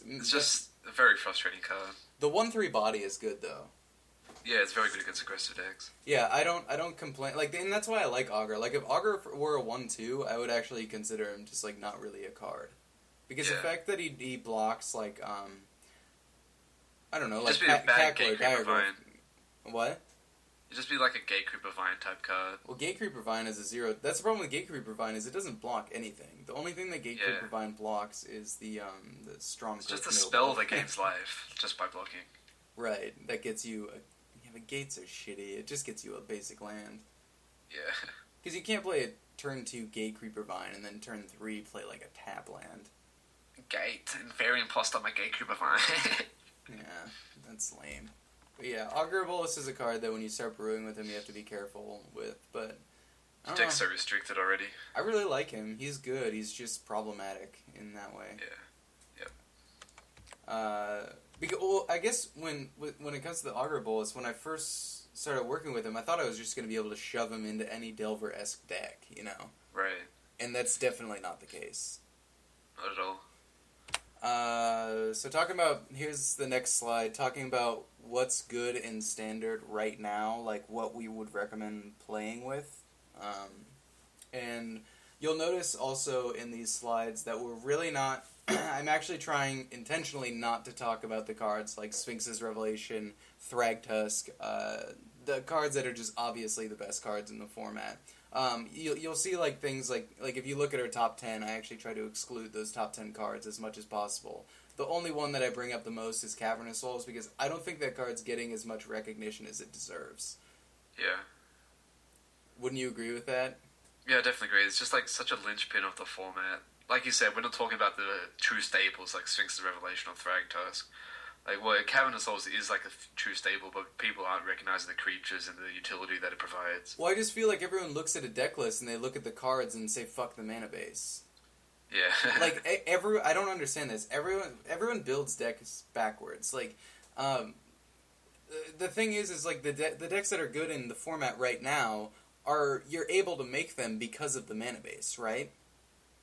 It's just a very frustrating card. The 1/3 body is good though. Yeah, it's very good against aggressive decks. Yeah, I don't complain. Like, and that's why I like Augur. Like, if Augur were a 1/2, I would actually consider him just like not really a card, because the fact that he blocks like I don't know, like just be a bad Gatecraper Vine. What? It'd just be like a Gatecraper Vine type card. Well, Gatecraper Vine is a 0. That's the problem with Gatecraper Vine is it doesn't block anything. The only thing that Gatecraper Vine blocks is the strong. It's just a spell that gains life just by blocking. Right, that gets you. The gates are shitty. It just gets you a basic land. Yeah. Because you can't play a turn 2 Gatecraper Vine and then turn 3 play like a tap land. Gate and very imposter my Gatecraper Vine. Yeah, that's lame. But yeah, Augur Bolus is a card that when you start brewing with him, you have to be careful with. But I don't know. Deck's so restricted already. I really like him. He's good. He's just problematic in that way. Yeah. Yep. Because, well, I guess when it comes to the Augur Bolus, when I first started working with him, I thought I was just going to be able to shove him into any Delver-esque deck, you know? Right. And that's definitely not the case. Not at all. So talking about, here's the next slide, talking about what's good in Standard right now, like what we would recommend playing with. And you'll notice also in these slides that we're really not... I'm actually trying intentionally not to talk about the cards like Sphinx's Revelation, Thragtusk, the cards that are just obviously the best cards in the format. You'll see like things like if you look at our top 10, I actually try to exclude those top 10 cards as much as possible. The only one that I bring up the most is Cavernous Souls because I don't think that card's getting as much recognition as it deserves. Yeah. Wouldn't you agree with that? Yeah, I definitely agree. It's just like such a linchpin of the format. Like you said, we're not talking about the true staples like Sphinx's Revelation or Thragtusk. Like, well, Cavernous Souls is like a true staple, but people aren't recognizing the creatures and the utility that it provides. Well, I just feel like everyone looks at a deck list and they look at the cards and say, fuck the mana base. Yeah. Like, I don't understand this. Everyone builds decks backwards. Like, the thing is like, the decks that are good in the format right now you're able to make them because of the mana base, right?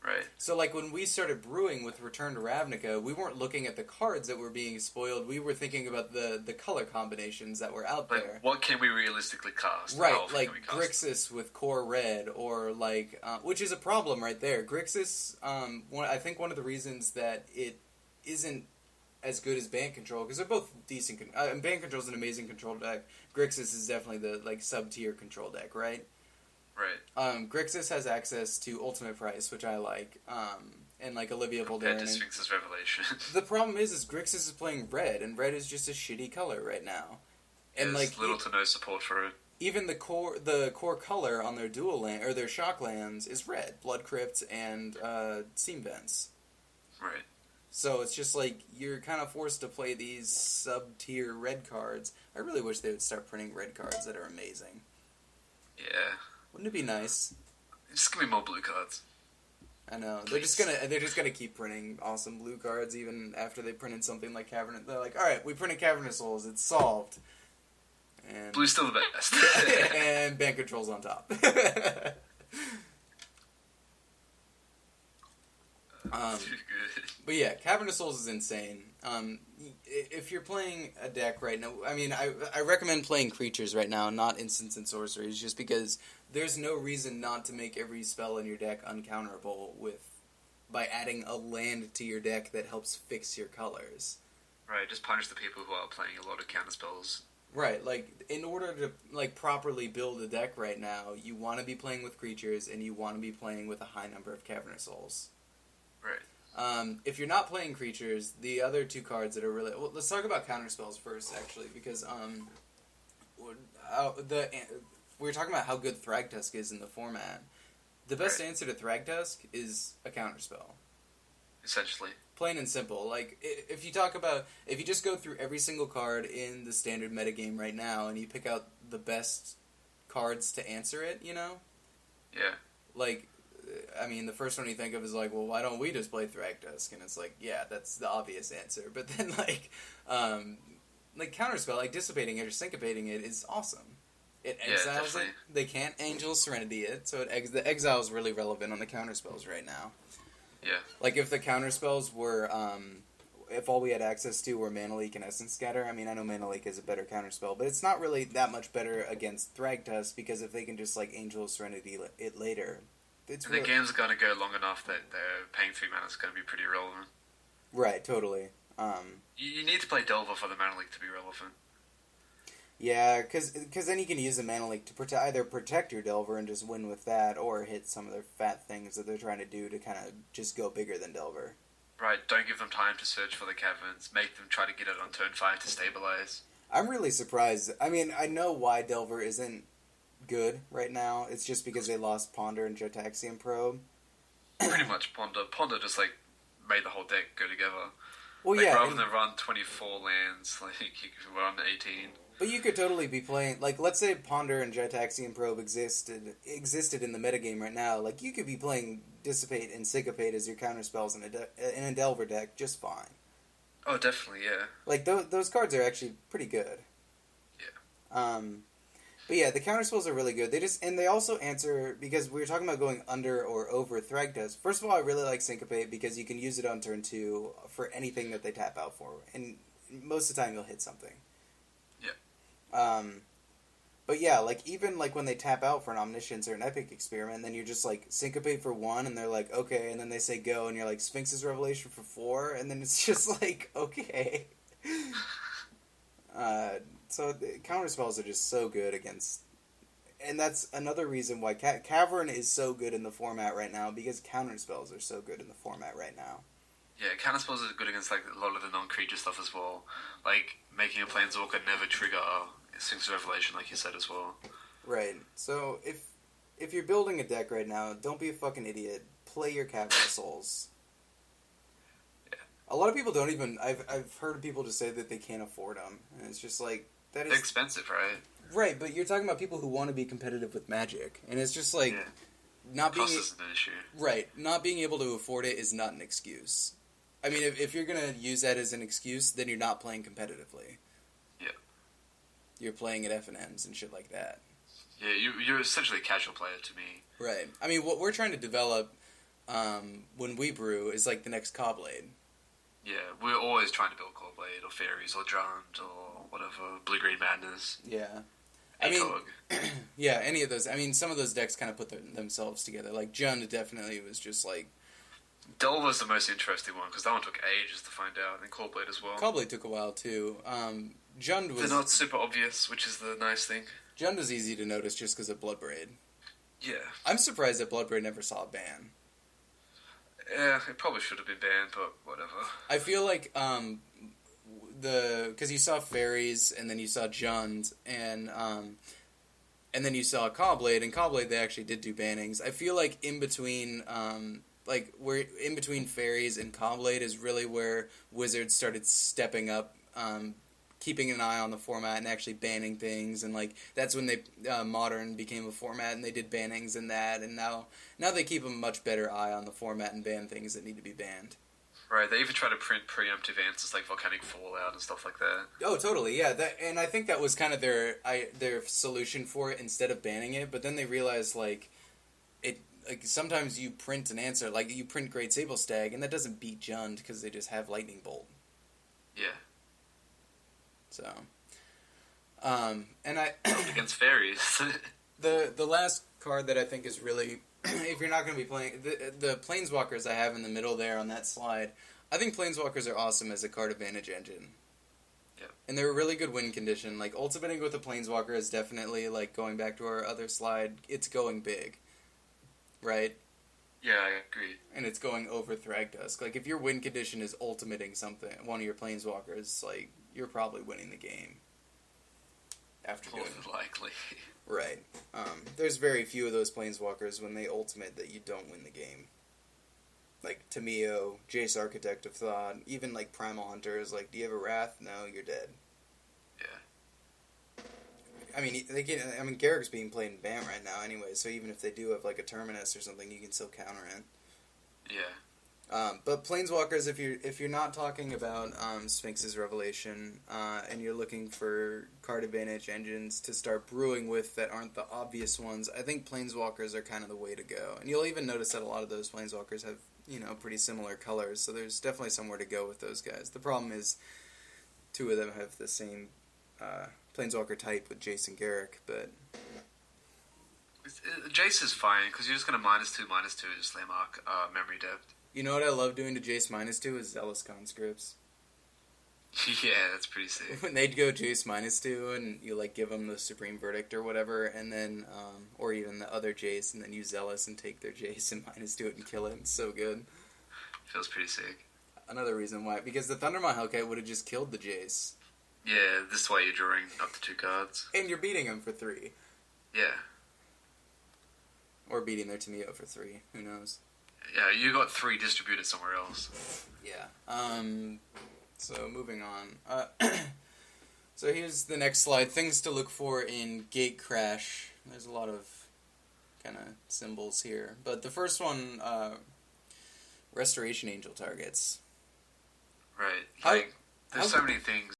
Right. So, like, when we started brewing with Return to Ravnica, we weren't looking at the cards that were being spoiled. We were thinking about the color combinations that were out there. What can we realistically cast? Right, like Grixis with Core Red, or, like, which is a problem right there. Grixis, I think one of the reasons that it isn't as good as Band Control, because they're both decent. Band Control is an amazing control deck. Grixis is definitely the, like, sub-tier control deck, right? Right. Grixis has access to Ultimate Price, which I like, and like Olivia Voldaren. Compared to Sphinx's Revelation. The problem is Grixis is playing red, and red is just a shitty color right now. And there's little to no support for it. Even the core color on their dual land or their shock lands is red, Blood Crypt and Seam Vents. Right. So it's just like you're kind of forced to play these sub-tier red cards. I really wish they would start printing red cards that are amazing. Yeah. Wouldn't it be nice? Just give me more blue cards. I know. Please. They're just gonna keep printing awesome blue cards even after they printed something like Cavernous. They're like, all right, we printed Cavernous Souls. It's solved. And Blue's still the best. and Band Control's on top. Too good. But yeah, Cavernous Souls is insane. If you're playing a deck right now, I mean, I recommend playing creatures right now, not instants and sorceries, just because there's no reason not to make every spell in your deck uncounterable by adding a land to your deck that helps fix your colors. Right, just punish the people who are playing a lot of counter spells. Right, like, in order to, like, properly build a deck right now, you want to be playing with creatures, and you want to be playing with a high number of Cavernous Souls. Right. If you're not playing creatures, the other two cards that are really... Well, let's talk about counterspells first, actually, because we were talking about how good Thragtusk is in the format. The best answer to Thragtusk is a counterspell. Essentially. Plain and simple. Like, if you just go through every single card in the standard metagame right now, and you pick out the best cards to answer it, you know? Yeah. Like... I mean, the first one you think of is like, well, why don't we just play Thragtusk? And it's like, yeah, that's the obvious answer. But then, like Counterspell, like Dissipating it or Syncopating it is awesome. It exiles it. They can't Angel Serenity it, so the exile is really relevant on the Counterspells right now. Yeah. Like, if the Counterspells were, if all we had access to were Mana Leak and Essence Scatter. I mean, I know Mana Leak is a better counterspell, but it's not really that much better against Thragtusk, because if they can just, like, Angel of Serenity it later... The game's going to go long enough that paying 3 mana is going to be pretty relevant. Right, totally. You need to play Delver for the Mana Leak to be relevant. Yeah, because then you can use the Mana Leak to either protect your Delver and just win with that, or hit some of their fat things that they're trying to do to kind of just go bigger than Delver. Right, don't give them time to search for the caverns. Make them try to get it on turn 5 to stabilize. I'm really surprised. I mean, I know why Delver isn't good right now. It's just because they lost Ponder and Jotaxian Probe. Pretty much Ponder. Ponder just, like, made the whole deck go together. Well, like, yeah. Rather than run 24 lands, like, you could run 18. But you could totally be playing... Like, let's say Ponder and Jotaxian Probe existed in the metagame right now. Like, you could be playing Dissipate and Syncopate as your counterspells in a Delver deck just fine. Oh, definitely, yeah. Like, those cards are actually pretty good. Yeah. But yeah, the counterspells are really good. They also answer, because we were talking about going under or over Thragtusk. First of all, I really like Syncopate because you can use it on turn 2 for anything that they tap out for. And most of the time you'll hit something. Yeah. But yeah, like, even like when they tap out for an Omniscience or an Epic Experiment, then you're just like, Syncopate for 1, and they're like, okay, and then they say go, and you're like, Sphinx's Revelation for 4, and then it's just like, okay. So the counterspells are just so good against... And that's another reason why Cavern is so good in the format right now, because counterspells are so good in the format right now. Yeah, counterspells are good against, like, a lot of the non-creature stuff as well. Like, making a Planeswalker never trigger Sphinx's Revelation, like you said, as well. Right. So, if you're building a deck right now, don't be a fucking idiot. Play your Cavern of Souls. Yeah. A lot of people don't even... I've heard people just say that they can't afford them. And it's just like... They're expensive, right? Right, but you're talking about people who want to be competitive with Magic. And it's just like... Yeah. Not being... Cost isn't an issue. Right. Not being able to afford it is not an excuse. I mean, if you're going to use that as an excuse, then you're not playing competitively. Yeah. You're playing at FNMs and shit like that. Yeah, you're essentially a casual player to me. Right. I mean, what we're trying to develop when we brew is like the next Cobblade. Yeah, we're always trying to build Coldblade or Fairies or Jund or whatever, Blue-Green Madness. Yeah. I mean, yeah, any of those. I mean, some of those decks kind of put themselves together. Like, Jund definitely was just like... Delver's the most interesting one, because that one took ages to find out, and Coldblade as well. Coldblade took a while, too. Jund was... They're not super obvious, which is the nice thing. Jund was easy to notice just because of Bloodbraid. Yeah. I'm surprised that Bloodbraid never saw a ban. Yeah, it probably should have been banned, but whatever. I feel like, because you saw Fairies, and then you saw Jund, and then you saw Caw-Blade, and Caw-Blade they actually did do bannings. I feel like in between, where in between Fairies and Caw-Blade is really where Wizards started stepping up, keeping an eye on the format and actually banning things, and like that's when they Modern became a format and they did bannings in that, and now they keep a much better eye on the format and ban things that need to be banned. Right, they even try to print preemptive answers like Volcanic Fallout and stuff like that. Oh, totally, yeah. And I think that was kind of their solution for it instead of banning it. But then they realized like sometimes you print an answer, like you print Great Sable Stag, and that doesn't beat Jund because they just have Lightning Bolt. Yeah. So, and I against Fairies. the last card that I think is really, if you're not going to be playing the Planeswalkers I have in the middle there on that slide, I think Planeswalkers are awesome as a card advantage engine. Yeah. And they're a really good win condition. Like ultimating with a Planeswalker is definitely, like going back to our other slide, it's going big, right? Yeah, I agree. And it's going over Thragtusk. Like if your win condition is ultimating one of your Planeswalkers, like you're probably winning the game. After more than likely. Right. There's very few of those Planeswalkers when they ultimate that you don't win the game. Like Tameo, Jace Architect of Thought, even like Primal Hunter is like, do you have a Wrath? No, you're dead. Yeah. I mean, Garrick's being played in BAM right now anyway, so even if they do have like a Terminus or something, you can still counter it. Yeah. But Planeswalkers, if you're not talking about Sphinx's Revelation, and you're looking for card advantage engines to start brewing with that aren't the obvious ones, I think Planeswalkers are kind of the way to go. And you'll even notice that a lot of those Planeswalkers have pretty similar colors, so there's definitely somewhere to go with those guys. The problem is 2 of them have the same Planeswalker type with Jace and Garruk, but... Jace is fine, because you're just going to -2/-2 to Slaymark memory depth. You know what I love doing to Jace -2 is Zealous Conscripts. Yeah, that's pretty sick. When they'd go Jace -2 and you give them the Supreme Verdict or whatever, and then or even the other Jace, and then you Zealous and take their Jace and -2 it and kill it. It's so good. Feels pretty sick. Another reason why, because the Thundermaw Hellcat would have just killed the Jace. Yeah, this is why you're drawing up to 2 cards. And you're beating him for 3. Yeah. Or beating their Tameo for 3. Who knows? Yeah, you got 3 distributed somewhere else. Yeah. So, moving on. So, here's the next slide. Things to look for in Gatecrash. There's a lot of kind of symbols here. But the first one, Restoration Angel targets. Right. There's so many things